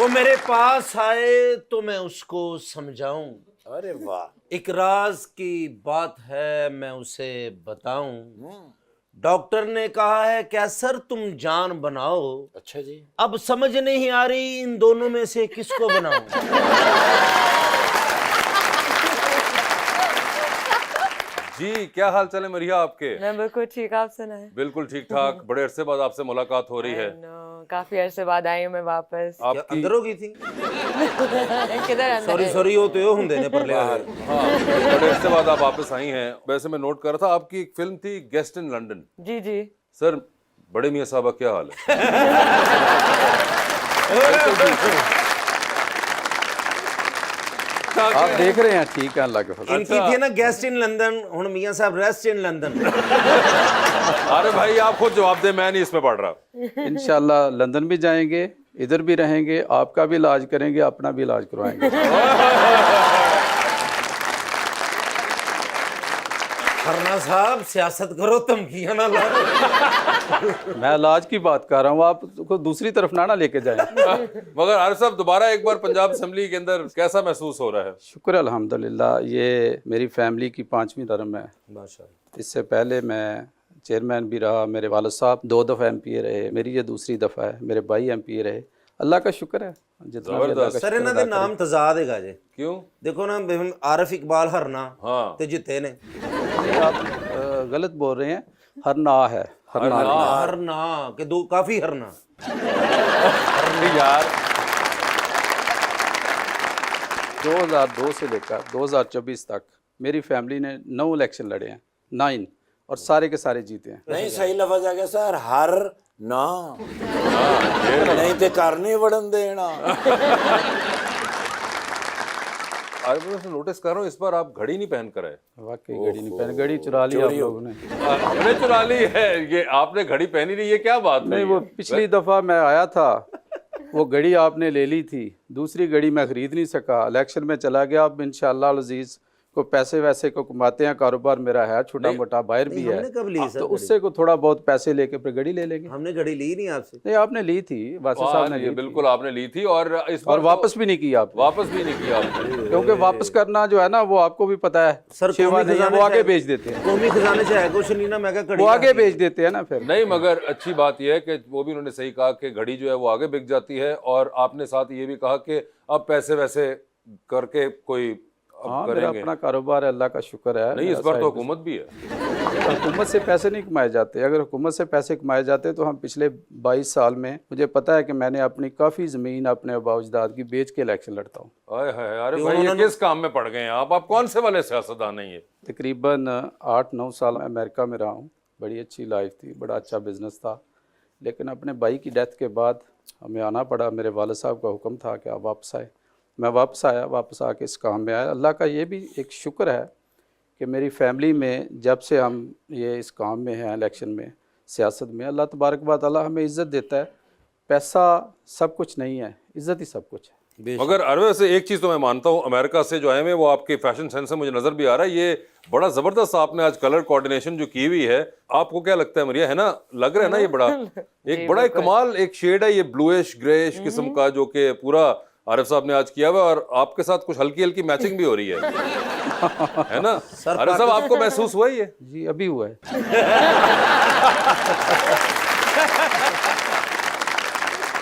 वो मेरे पास आए तो मैं उसको समझाऊं, अरे वाह। एक राज की बात है मैं उसे बताऊं। डॉक्टर ने कहा है क्या सर तुम जान बनाओ, अच्छा जी। अब समझ नहीं आ रही इन दोनों में से किसको बनाऊं। जी क्या हाल चाल है मरिया आपके? मैं बिल्कुल ठीक, आप सुनाएं? बिल्कुल ठीक ठाक। बड़े अरसे बाद आपसे मुलाकात हो रही है। काफी अरसे बाद आई हूँ मैं वापस। क्या आपकी अंदर हो गई थी? किधर अंदर सॉरी है? सॉरी, हो तो यो हुंदे ने परले वाले। हाँ, बड़े अरसे बाद आप वापस आई हैं। वैसे मैं नोट कर रहा था आपकी एक फिल्म थी गेस्ट इन लंदन। जी जी। सर बड़े मियां साहब क्या हाल है? आप देख रहे हैं, ठीक है, अल्लाह के फजल। इनकी थी ना गेस्ट इन लंदन, हुन मियां साहब रेस्ट इन लंदन। अरे भाई आप खुद जवाब दे, मैं नहीं इसमें पढ़ रहा। इंशाल्लाह लंदन भी जाएंगे, इधर भी रहेंगे, आपका भी इलाज करेंगे, अपना भी इलाज करवाएंगे। खरना साहब सियासत करो, धमकियां ना लो। मैं इलाज की बात कर रहा हूँ, आप को दूसरी तरफ ना लेके जाएं। मगर आरिफ साहब दोबारा एक बार पंजाब असेंबली के अंदर कैसा महसूस हो रहा है? शुक्र अल्हम्दुलिल्लाह, ये मेरी फैमिली की 5वीं टर्म है। माशाल्लाह। इससे पहले मैं चेयरमैन भी रहा, मेरे वालिद साहब 2 दफ़ा MP रहे, मेरी ये दूसरी दफ़ा है, मेरे भाई MP रहे। अल्लाह का शुक्र है जितना भी अल्लाह का सर शुक्र इन्हां अदा दे नाम तजाद हैगा जे। क्यों? देखो ना हम आरिफ इकबाल हरना हाँ ते जिते ने। करें। आप गलत बोल रहे हैं, हरना है, हरना नहीं। हरना के दो काफी हरना। यार 2002 से लेकर 2024 तक मेरी फैमिली ने 9 इलेक्शन लड़े हैं, 9, और सारे के सारे जीते हैं। नहीं सही लफज आ गया सर, हर ना नहीं ते कर नहीं वड़न देना। आरिफ मैं नोटिस कर रहा हूँ इस बार आप घड़ी नहीं पहन कर आए। वाकई घड़ी नहीं पहन, घड़ी चुरा ली आप लोगों ने। हमने चुरा ली है, ये आपने घड़ी पहनी नहीं, ये क्या बात नहीं, है? वो पिछली दफ़ा मैं आया था, वो घड़ी आपने ले ली थी, दूसरी घड़ी मैं ख़रीद नहीं सका, इलेक्शन में चला गया। अब इंशाअल्लाह अज़ीज़ को पैसे वैसे को कमाते हैं, कारोबार मेरा है छोटा मोटा, बाहर भी है, हमने कब ली सर तो घड़ी? उससे को थोड़ा बहुत पैसे लेके फिर घड़ी ले लेंगे। हमने घड़ी ली नहीं आपसे। नहीं, आपने ली थी, वासिफ साहब ने ली थी, बिल्कुल आपने ली थी और इस बार और वापस भी नहीं की आपने, वापस भी नहीं किया आपने। क्योंकि वापस करना जो है ना, वो आपको भी पता है सर शेवा नहीं है, वो आगे भेज देते हैं, कौमी खजाने से है कुछ नहीं ना, मैं वो आगे भेज देते हैं ना फिर। नहीं मगर अच्छी बात यह है कि वो भी उन्होंने सही कहा कि घड़ी जो है वो आगे बिक जाती है, और आपने साथ ये भी कहा कि अब पैसे वैसे करके कोई हाँ, मेरा करेंगे। अपना कारोबार है, अल्लाह का शुक्र है। नहीं इस बार तो हुकूमत भी है। हुकूमत से पैसे नहीं कमाए जाते। अगर हुकूमत से पैसे कमाए जाते तो हम पिछले 22 साल में, मुझे पता है कि मैंने अपनी काफ़ी ज़मीन अपने आबाओ-अजदाद की बेच के इलेक्शन लड़ता हूँ। आए हाय, अरे भाई ये किस काम में पड़ गए हैं आप कौन से वाले सियासतदान हैं ये? तकरीबन 8-9 साल अमेरिका में रहा हूँ, बड़ी अच्छी लाइफ थी, बड़ा अच्छा बिज़नेस था, लेकिन अपने भाई की डेथ के बाद हमें आना पड़ा। मेरे वालिद साहब का हुक्म था कि आप वापस आए, मैं वापस आया, वापस आके इस काम में आया। अल्लाह का ये भी एक शुक्र है कि मेरी फैमिली में जब से हम ये इस काम में हैं, इलेक्शन में, सियासत में, अल्लाह तबारक व तआला हमें इज़्ज़त देता है। पैसा सब कुछ नहीं है, इज़्ज़त ही सब कुछ है। मगर अरवे से एक चीज़ तो मैं मानता हूँ, अमेरिका से जो आए हैं वो आपके फैशन सेंस से मुझे नज़र भी आ रहा है, ये बड़ा ज़बरदस्त आपने आज कलर कोऑर्डिनेशन जो की हुई है। आपको क्या लगता है मरिया, है ना, लग रहा है ना ये बड़ा एक बड़ा एक कमाल एक शेड है, ये ब्लूइश ग्रेइश किस्म का, जो कि पूरा आरिफ साहब ने आज किया हुआ है, और आपके साथ कुछ हल्की हल्की मैचिंग भी हो रही है ना आरिफ साहब? आपको महसूस हुआ ये? जी अभी हुआ है।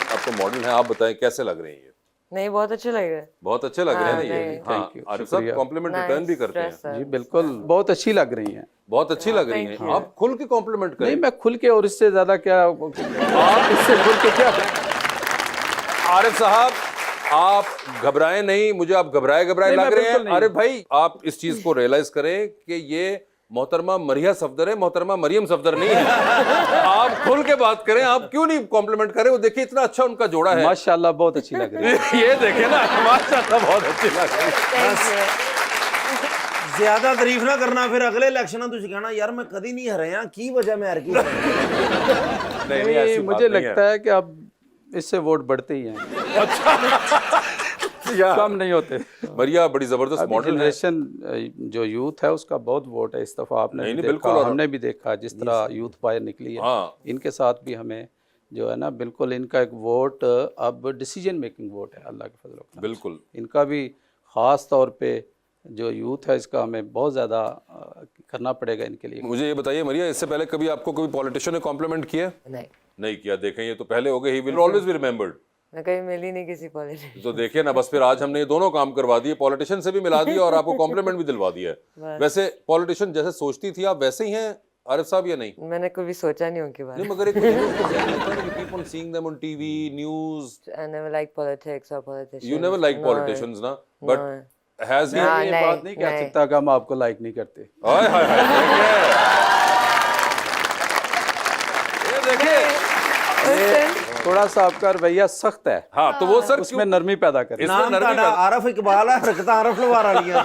आप तो मॉडल हैं, आप बताएं कैसे लग रही हैं ये? नहीं, बहुत अच्छे लग रहे हैं। बहुत अच्छे लग रहे हैं ना ये। नहीं, हाँ, thank you, आरिफ साहब शुक्रिया। कॉम्प्लीमेंट रिटर्न भी करते हैं। जी बिल्कुल, बहुत अच्छी लग रही हैं। बहुत अच्छी लग रही हैं, आप खुल के कॉम्प्लीमेंट करें। नहीं, मैं खुल के और इससे ज़्यादा क्या, आप इससे खुल के क्या। आरिफ साहब आप घबराएं नहीं, मुझे आप घबराए लग रहे हैं। आरिफ भाई आप इस चीज को रियलाइज करें कि ये मोहतरमा मरिया सफदर है, मोहतरमा मरियम सफदर नहीं है। आप खुल के बात करें, आप क्यों नहीं कॉम्प्लीमेंट करें? वो देखिए इतना अच्छा उनका जोड़ा है। माशाल्लाह बहुत अच्छी लग रही है। ये देखे ना, माशाल्लाह बहुत अच्छी लग रही है। ज्यादा तारीफ ना करना, फिर अगले इलेक्शन तुझे कहना यार मैं कभी नहीं हरया की वजह मैं हर की। नहीं, ऐसी बात मुझे नहीं है। लगता है कि अब इससे वोट बढ़ते ही हैं, कम नहीं होते। मरिया बड़ी जबरदस्त मॉडल है। जनरेशन जो यूथ है उसका बहुत वोट है इस दफ़ा, आपने नहीं, भी नहीं, देखा, बिल्कुल, हमने भी देखा जिस तरह यूथ बाहर निकली है। हाँ। इनके साथ भी हमें जो है ना बिल्कुल इनका एक वोट अब डिसीजन मेकिंग वोट है अल्लाह के फजल व करम से। बिल्कुल। इनका भी ख़ास तौर पे जो यूथ है इसका हमें बहुत ज़्यादा करना पड़ेगा इनके लिए। मुझे ये बताइए मरिया, इससे पहले कभी आपको कोई पॉलिटिशियन ने कॉम्प्लीमेंट किया? नहीं, नहीं किया। देखें, ये तो पहले हो गए, he will always be remembered. मैं कभी मिली नहीं किसी पॉलिटिशियन। तो देखिए ना, बस फिर आज हमने ये दोनों काम करवा दिए, पॉलिटिशियन से भी मिला दिया और आपको कॉम्प्लीमेंट भी दिलवा दिया है। वैसे पॉलिटिशियन जैसे सोचती थी आप वैसे ही हैं आरिफ साहब या नहीं? मैंने कभी सोचा नहीं उनके बारे नहीं, में। मगर एक you keep on seeing them on TV, news. I never liked politics or politicians. You never liked No, politicians, ना? But no. has he? हाँ, ये नहीं, बात नहीं कह नहीं। सकता कि हम आपको लाइक नहीं करते। हाय हाय हाय, ये देखिए। थोड़ा सा आपका रवैया सख्त है, हाँ, तो वो सर उसमें नरमी पैदा करें। इसमें नाम नरमी ਤੁਹਾਡਾ आरफ इकबाल है, हरकत आरफ लवार वालियां।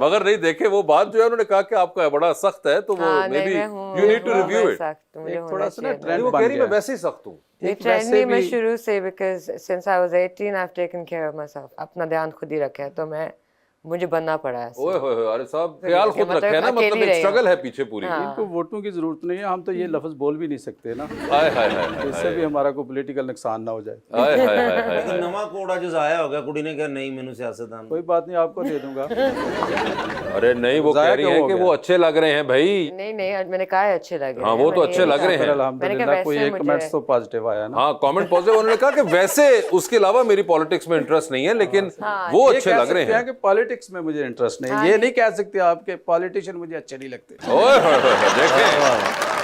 मगर नहीं, देखे वो बात जो है उन्होंने कहा कि आपका बड़ा सख्त है, तो वो हाँ, मे नहीं, बी मैं हूँ, यू नीड टू मैं रिव्यू इट। सख्त, मुझे एक होना थोड़ा सा ना चाहिए। ट्रेंड वो बन कह रही गया मैं वैसे ही सख्त हूँ। नहीं, एक ट्रेंड वैसे नहीं, मैं भी- शुरू से because since I was 18 I have taken care of my self. अपना ध्यान खुद ही रखा है, तो मुझे बनना पड़ा है। ओए होए होए, अरे साहब ख्याल खुद मतलब रखे ना, मतलब अकेली एक रही स्ट्रगल है पीछे पूरी। इनको वोटों की जरूरत नहीं है, हम तो ये लफ्ज बोल भी नहीं सकते ना, हाय हाय हाय हाय इससे भी हमारा कोई पॉलिटिकल नुकसान ना हो जाए। हाय हाय हाय हाय हाय। नवा कोड़ा जो जाया हो गया, कुड़ी ने कहा नहीं मैंने सियासतदान। कोई बात नहीं, आपको दे दूंगा। अरे नहीं, वो जाया कह रही क्यों है हो कि गया? वो अच्छे लग रहे हैं भाई। नहीं नहीं, मैंने कहा है अच्छे लगे। हाँ, वो तो अच्छे लग रहे हैं। अल्हम्दुलिल्लाह कोई एक कमेंट्स तो पॉजिटिव आया ना। हाँ, कमेंट पॉजिटिव। उन्होंने कहा कि वैसे उसके अलावा मेरी पॉलिटिक्स में इंटरेस्ट नहीं है, लेकिन वो ये अच्छे कह लग रहे सकते हैं। कि पॉलिटिक्स में मुझे इंटरेस्ट नहीं है, ये नहीं कह सकते आपके पॉलिटिशियन मुझे अच्छे नहीं लगते। ओए होए होए, देखें।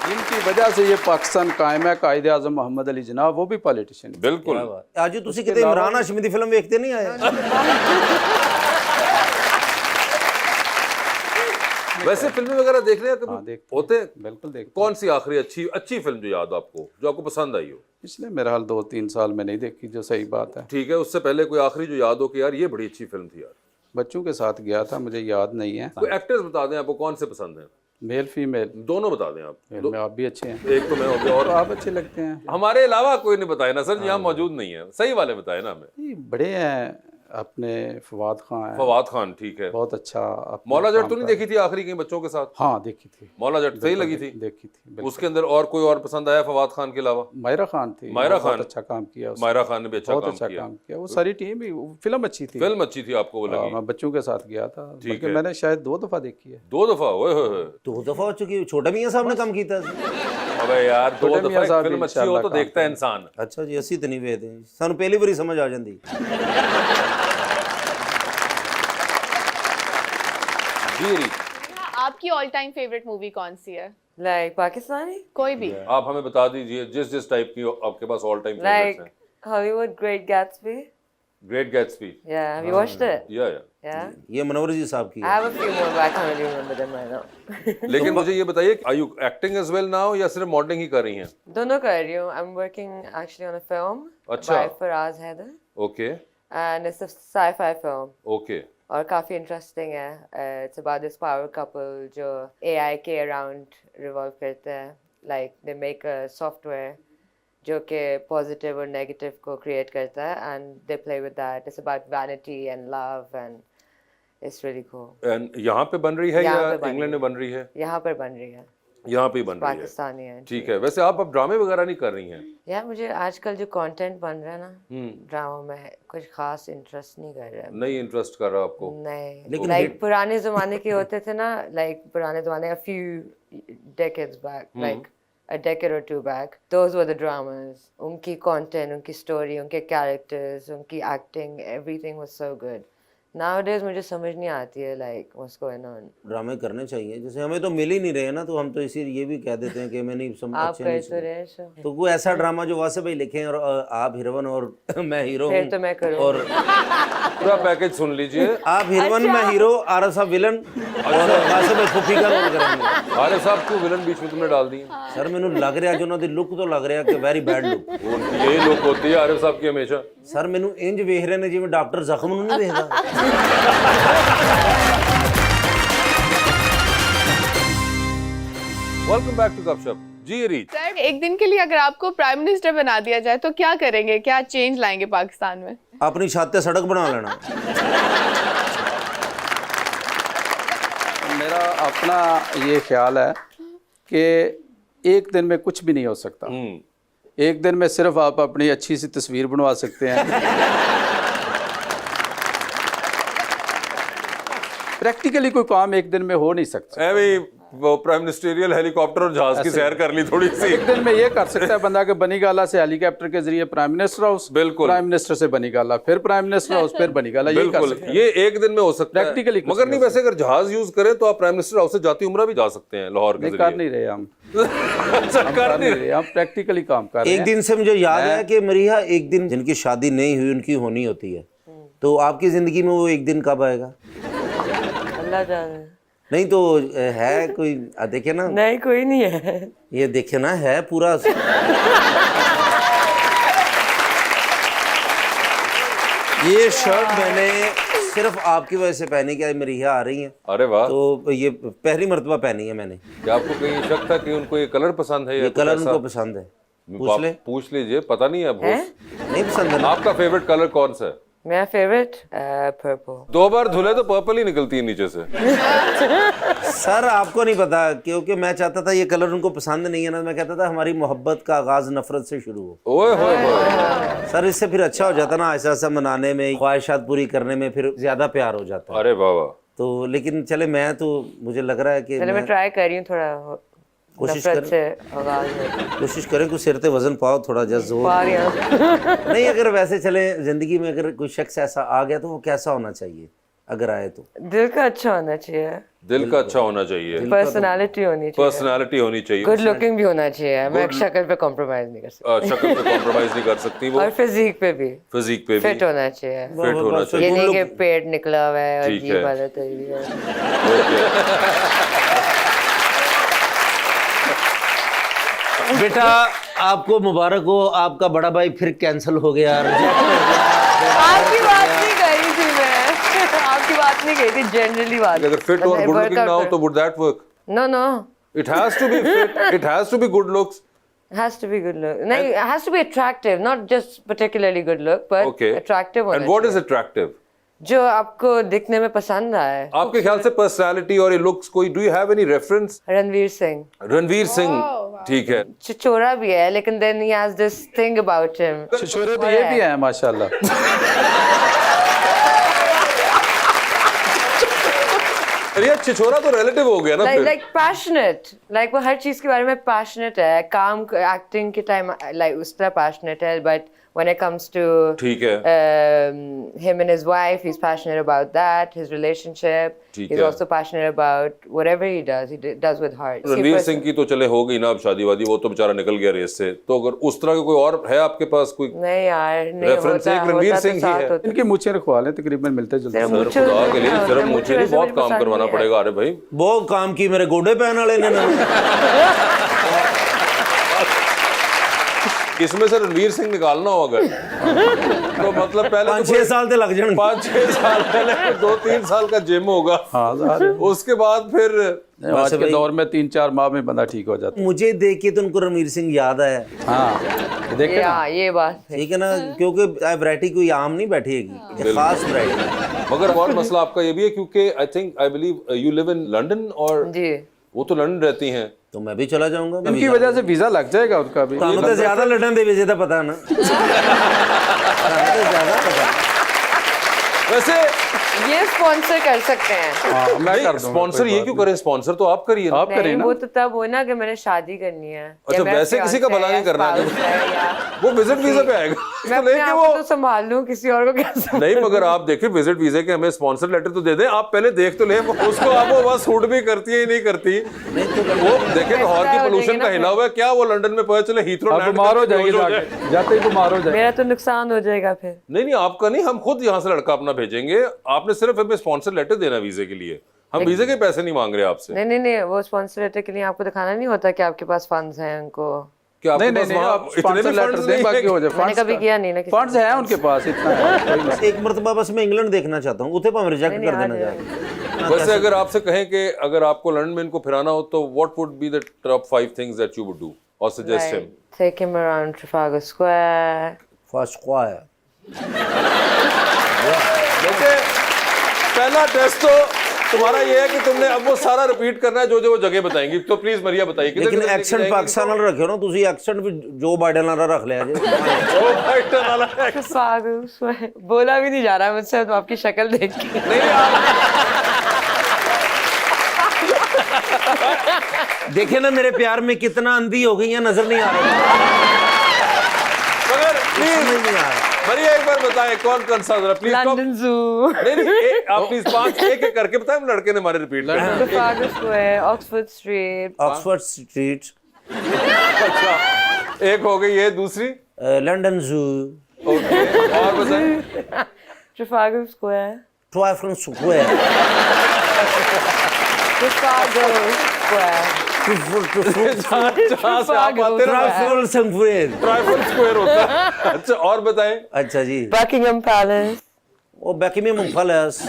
जिनकी वजह से ये पाकिस्तान कायम है, कायदे आज़म मोहम्मद अली जनाब, वो भी पॉलिटिशियन। बिल्कुल। आज तुसी किते इमरान हाशमी दी फिल्म देखते नहीं आए? वैसे फिल्में वगैरह देखने का कभी देखते होते हैं? बिल्कुल देखते। कौन सी आखिरी अच्छी फिल्म जो याद आपको, जो आपको पसंद आई हो? पिछले मेरा हाल 2-3 साल में नहीं देखी, जो सही बात है। ठीक है, उससे पहले कोई आखिरी जो याद हो कि यार ये बड़ी अच्छी फिल्म थी यार? बच्चों के साथ गया था, मुझे याद नहीं है। कोई एक्टर्स बता दें आपको कौन से पसंद हैं? मेल फीमेल दोनों बता दें आप। में आप भी अच्छे हैं, एक तो मैं हो गया, और तो आप अच्छे लगते हैं। हमारे अलावा कोई नहीं बताए ना सर जी, यहाँ मौजूद नहीं है। सही वाले बताए ना हमें। ये बड़े हैं, अपने फवाद खान हैं, फवाद खान, ठीक है। बहुत अच्छा। अपने मौला जट काम तो नहीं का- देखी थी आखिरी कहीं बच्चों के साथ? हाँ देखी थी, मौला जट सही लगी थी? देखी थी बिल्कुल। उसके अंदर और कोई और पसंद आया फवाद खान के अलावा? मायरा खान थी, मायरा बहुत खान। अच्छा काम किया उसने, मायरा खान ने भी अच्छा बहुत काम अच्छा किया। काम किया। वो सारी टीम भी, फिल्म अच्छी थी। फिल्म अच्छी थी, आपको वो हाँ, लगी? मैं बच्चों के साथ गया था, बल्कि है। मैंने शायद 2 दफा देखी है। 2 दफा? ओए होए होए। 2 दफा हो चुकी। छोटे मियां साहब ने काम किया था। अबे यार, 2 छोटे दफा मियां एक साहब फिल्म अच्छी हो इंशाल्लाह तो काम देखता है इंसान। अच्छा जी, ਅਸੀਂ ਤਾਂ ਨਹੀਂ ਵੇਖਦੇ, ਸਾਨੂੰ ਪਹਿਲੀ ਵਾਰੀ ਸਮਝ ਆ ਜਾਂਦੀ। जी रीत, आपकी ऑल टाइम फेवरेट मूवी कौन सी है? लाइक पाकिस्तानी, कोई भी। आप हमें बता दीजिए जिस टाइप की आपके पास ऑल टाइम लाइक फेवरेट्स हैं। Hollywood great Gatsby. Great Gatsby. Yeah, have you watched it? या Yeah. ये मनोवर जी साहब की I है। have a few more, but I can't really remember them right now. लेकिन मुझे ये बताइए, are you acting as well now या सिर्फ मॉडलिंग ही कर रही हैं? दोनों कर रही हूँ। I'm working actually on a film अच्छा। by Faraz Haider, okay and it's a sci-fi film. Okay. और काफ़ी इंटरेस्टिंग है। It's about this power couple जो AI के around revolve करते हैं। Like they make a software जो कि पॉजिटिव और नेगेटिव को क्रिएट करता है, and they play with that. It's about vanity and love, and it's really cool. And यहाँ पे बन रही है यहाँ या पे बन इंग्लैंड रही में बन रही है? यहाँ पर बन रही है, यहाँ पे ही बन रही है। पाकिस्तानी है। ठीक है। वैसे आप अब ड्रामे वगैरह नहीं कर रही हैं? यार मुझे आजकल जो कंटेंट बन रहा है ना ड्रामा में, कुछ खास इंटरेस्ट नहीं कर रहा है। नहीं इंटरेस्ट कर रहा आपको? नहीं, लाइक पुराने जमाने के होते थे ना, लाइक पुराने जमाने, a few decades back, like a decade or 2 back, those were the dramas. उनकी content, उनकी story, उनके characters, उनकी acting, everything was so good. Nowadays मुझे समझ नहीं आती है like what's going on. ड्रामे करने चाहिए, जैसे हमें तो मिल ही नहीं रहे ना, तो हम तो इसी ये भी कह देते हैं कि मैं नहीं समझ आप अच्छे कर नहीं तो समझ। रहे हो, तो कोई ऐसा ड्रामा जो वासे भाई लिखे और आप हीरोइन और मैं हीरो फिर हूँ, तो मैं करूँ। और पूरा पैकेज सुन लीजिए। आप हीरोइन मैं हीरो, आरफ साहब विलन और वासे भाई फुफी का रोल करेंगे। आरे साहब क्यों विलन बीच में तुमने डाल दी? सर मैंने लग रहा जो उन्होंने लुक तो लग रहा कि वेरी बैड लुक। उनकी यही लुक होती है आरिफ साहब की हमेशा। सर मैंने इंज वेख रहे ने जिवें डॉक्टर जख्म ਨੂੰ नहीं देखदा। वेलकम बैक टू गपशप। जी रीत, सर, एक दिन के लिए अगर आपको प्राइम मिनिस्टर बना दिया जाए तो क्या करेंगे? क्या चेंज लाएंगे पाकिस्तान में? अपनी छत ते सड़क बना लेना। मेरा अपना ये ख्याल है कि एक दिन में कुछ भी नहीं हो सकता। एक दिन में सिर्फ आप अपनी अच्छी सी तस्वीर बनवा सकते हैं। प्रैक्टिकली कोई काम एक दिन में हो नहीं सकता। है भाई, वो प्राइम मिनिस्टेरियल हेलीकॉप्टर और जहाज की सैर कर ली थोड़ी सी। एक दिन में ये कर सकता है बंदा कि बनीगाला से हेलीकॉप्टर के जरिए प्राइम मिनिस्टर हाउस, बिल्कुल। प्राइम मिनिस्टर से बनीगाला, फिर प्राइम मिनिस्टर हाउस, फिर बनीगाला, ये कर बिल्कुल, सकते हैं। ये एक दिन में हो सकता है। Practically कुछ मगर नहीं नहीं, वैसे अगर जहाज यूज करें तो आप प्राइम मिनिस्टर हाउस से जाती उम्रा भी जा सकते हैं लाहौर के नहीं कर जरिए। नहीं रहे हम अच्छा, हम कर कर नहीं नहीं रहे, हम प्रैक्टिकली काम कर रहे एक हैं। दिन से मुझे याद है कि मरीहा, एक दिन जिनकी शादी नहीं हुई उनकी होनी होती है, तो आपकी जिंदगी में वो एक दिन कब आएगा? अल्लाह जाने। नहीं तो है कोई, देखे ना, नहीं कोई नहीं है। ये देखे ना, है पूरा। ये शर्ट मैंने सिर्फ आपकी वजह से पहनी, क्या मरीहा आ रही हैं अरे वाह, तो ये पहली मर्तबा पहनी है मैंने। क्या आपको कहीं शक था कि उनको ये कलर पसंद है या ये कुछ कलर ऐसा? उनको पसंद है, पूछ ले। पूछ लीजिए, पता नहीं है अब नहीं पसंद है ना? आपका फेवरेट कलर कौन सा है? मेरा फेवरेट पर्पल। 2 बार धुले तो पर्पल ही निकलती है नीचे से। सर आपको नहीं पता, क्योंकि मैं चाहता था ये कलर उनको पसंद नहीं है ना, मैं कहता था हमारी मोहब्बत का आगाज नफरत से शुरू हो। ओए होए होए, सर इससे फिर अच्छा हो जाता ना, ऐसा ऐसा मनाने में, ख्वाहिशात पूरी करने में फिर ज्यादा प्यार हो जाता है। अरे वाह। तो लेकिन चले, मैं तो मुझे लग रहा है कि चलो मैं ट्राई कर रही हूँ थोड़ा कोशिश नफरत से आगाज में। कोशिश करें कुछ सिर पे वजन पाओ थोड़ा, जस्ट हो। पा रही हूँ। नहीं, अगर वैसे चले जिंदगी में, अगर कोई शख्स ऐसा आ गया तो वो कैसा होना चाहिए अगर आए तो? दिल का अच्छा होना चाहिए, दिल का अच्छा होना चाहिए, पर्सनालिटी होनी चाहिए, पर्सनालिटी होनी चाहिए, गुड लुकिंग भी होना चाहिए। मैं शक्ल पे कॉम्प्रोमाइज नहीं कर सकती, शक्ल पे कॉम्प्रोमाइज नहीं कर सकती वो, और फिजिक पे भी फिजिक पे भी फिट होना चाहिए। फिट होना चाहिए। ये नहीं कि पेट निकला हुआ है और ठीक जीभ है। वाला तो ये है। बेटा आपको मुबारक हो, आपका बड़ा भाई फिर कैंसिल हो गया, रिजेक्ट हो गया। आपकी बात नहीं कही थी मैं। आपकी बात नहीं कही थी, जनरली बात। अगर फिट और गुड लुकिंग ना हो तो would that work? No no, It has to be fit, it has to be good looks. has to be good look. नहीं, it has to be attractive, not just particularly good look, but Okay. attractive होना And what चाहिए। is attractive? जो आपको दिखने में पसंद आए। आपके ख्याल से पर्सनालिटी और ये लुक्स कोई, do you have any reference? Ranveer Singh Ranveer Singh, ठीक है। छिछोरा भी है, लेकिन then he has this thing about him. छिछोरे तो ये भी हैं माशाल्लाह। अरे यार, छिछोरा तो रिलेटिव हो गया ना फिर। like passionate, like वो हर चीज के बारे में passionate है, काम एक्टिंग के टाइम like उस तरह passionate है, but when it comes to ठीक है, him and his wife, he's passionate about that, his relationship. ठीक He's है। also passionate about whatever he does with heart. Ranveer Singh की तो चले हो गई ना अब शादी वादी, वो तो बेचारा निकल गया रेस से। तो अगर उस तरह का कोई और है आपके पास कोई नहीं यार, नहीं रेफरेंस? होता, एक रणवीर होता सिंह तो ही साथ है। होता। इनकी मूछें रखवा लें, तकरीबन मिलते जुलते तेरे हैं। मूछें सर खुदा के लिए, होते सिर्फ हैं, मुझे नहीं, वैसे बहुत मुझे काम पसंद करवाना नहीं है। पड़ेगा। अरे भाई, बहुत काम की मेरे गोडे पहन वाले ने ना। इसमें से रणवीर सिंह निकालना हो अगर तो मतलब पहले 5-6 साल तो लग जाएंगे। 5-6 साल पहले 2-3 साल का जिम होगा, हाँ ज़ाहिर है। उसके बाद फिर आज के दौर में 3-4 माह में बंदा ठीक हो जाता मुझे देख के तो उनको रणवीर सिंह याद आया, है। हाँ देखे ना, हाँ, ये बात है। ठीक है ना, क्योंकि वैरायटी कोई आम नहीं बैठेगी, ये खास वैरायटी। मगर और मसला आपका ये भी है क्योंकि I believe you live in London, और जी वो तो लंदन रहती हैं। तो मैं भी चला जाऊंगा। इनकी वजह से वीजा लग जाएगा उसका भी। ਤੁਹਾਨੂੰ ਤਾਂ ਜ਼ਿਆਦਾ ਲੜਨ ਦੇ ਵਿਜੇ ਦਾ ਪਤਾ ਨਾ। ਜ਼ਿਆਦਾ ਪਤਾ। वैसे ये स्पॉन्सर कर सकते हैं। हाँ, मैं कर दूंगा, स्पॉन्सर कोई ये बात क्यों करें? स्पॉन्सर तो आप करिए ना। आप करें नहीं, ना। वो तो तब हो ना कि मैंने शादी करनी है। अच्छा, या मेरा वैसे किसी का fiancé भला है, नहीं करना spouse है, या वो विजिट वीजा पे आएगा मैं तो अपने लेके आप वो को तो संभाल लूं, किसी और को क्या संभाल? नहीं, मगर आप देखिए विजिट वीजा के हमें स्पॉन्सर लेटर तो दे दें, आप पहले देख तो ले उसको, आप वो बस सूट भी करती है या नहीं करती वो देखें। लाहौर की हो पोल्यूशन जाएगी का ना हिला हुआ है क्या? वो लंदन में पता चले हीथ्रो आप बीमार हो जाएंगे, जाते ही बीमार हो जाएंगे। मेरा तो नुकसान हो जाएगा फिर। नहीं नहीं, आपका नहीं, हम खुद यहाँ से लड़का अपना भेजेंगे। आपने सिर्फ हमें स्पॉन्सर लेटर देना वीजे के लिए, हम वीजे के पैसे नहीं मांग रहे आपसे। नहीं नहीं नहीं, वो स्पॉन्सर लेटर के लिए आपको दिखाना नहीं होता कि आपके पास फंड्स हैं उनको। क्या आपके नहीं नहीं पास नहीं, वहाँ आप इतने स्पॉन्सर भी लेटर फंड्स दें, नहीं बाकी हो है? जाए। मैंने कभी किया नहीं ना किसी फंड्स हैं उनके पास इतना है, कोई मसला एक मरतबा बस मैं इंग्लैंड देखना चाहता हूँ, उसे भाਵੇਂ रिजेक्ट कर देना चाहता हूँ। वैसे अगर आपसे कहें कि अगर आपको लंदन में इनको फिराना हो तो what would be the top 5 things that you would do और suggest him? Take him around Trafalgar Square. First square. वैसे पहला टेस्ट तो तुम्हारा ये है कि तुमने अब वो सारा रिपीट करना है जो वो जगह बताएंगी। तो प्लीज मरिया बताइए किधर लेकिन किधर लेके एक्सेंट जाएंगी पाकिस्तान वाला रखियो ना, ਤੁਸੀਂ एक्सेंट भी जो बाइडेन वाला रख लिया जी। इनको? वो फाइटर वाला है। पागल स्वैग बोला भी नहीं जा रहा मुझसे तो आपकी शक्ल देख के। नहीं देखिए ना मेरे प्यार में कितना अंधी हो गई है, नजर नहीं आ रही, मगर समझ प्लीज नहीं आ रहा। मरिया एक बार बताएं कौन कौन सा जरा प्लीज लंदन जू, नहीं आप प्लीज 5 एक एक करके बताएं, लड़के ने हमारे रिपीट करना। Trafalgar Square, Oxford Street, Oxford Street, अच्छा एक हो गई, ये दूसरी लंदन जू, ओके और बताएं। Trafalgar square, Trafalgar square, Trafalgar square, जहाँ से आप आते हैं ना ट्राफल्गर स्क्वायर। ट्राइफल स्क्वायर होता है। अच्छा और बताएं। अच्छा जी, बकिंगम पैलेस, वो बकिंगम पैलेस,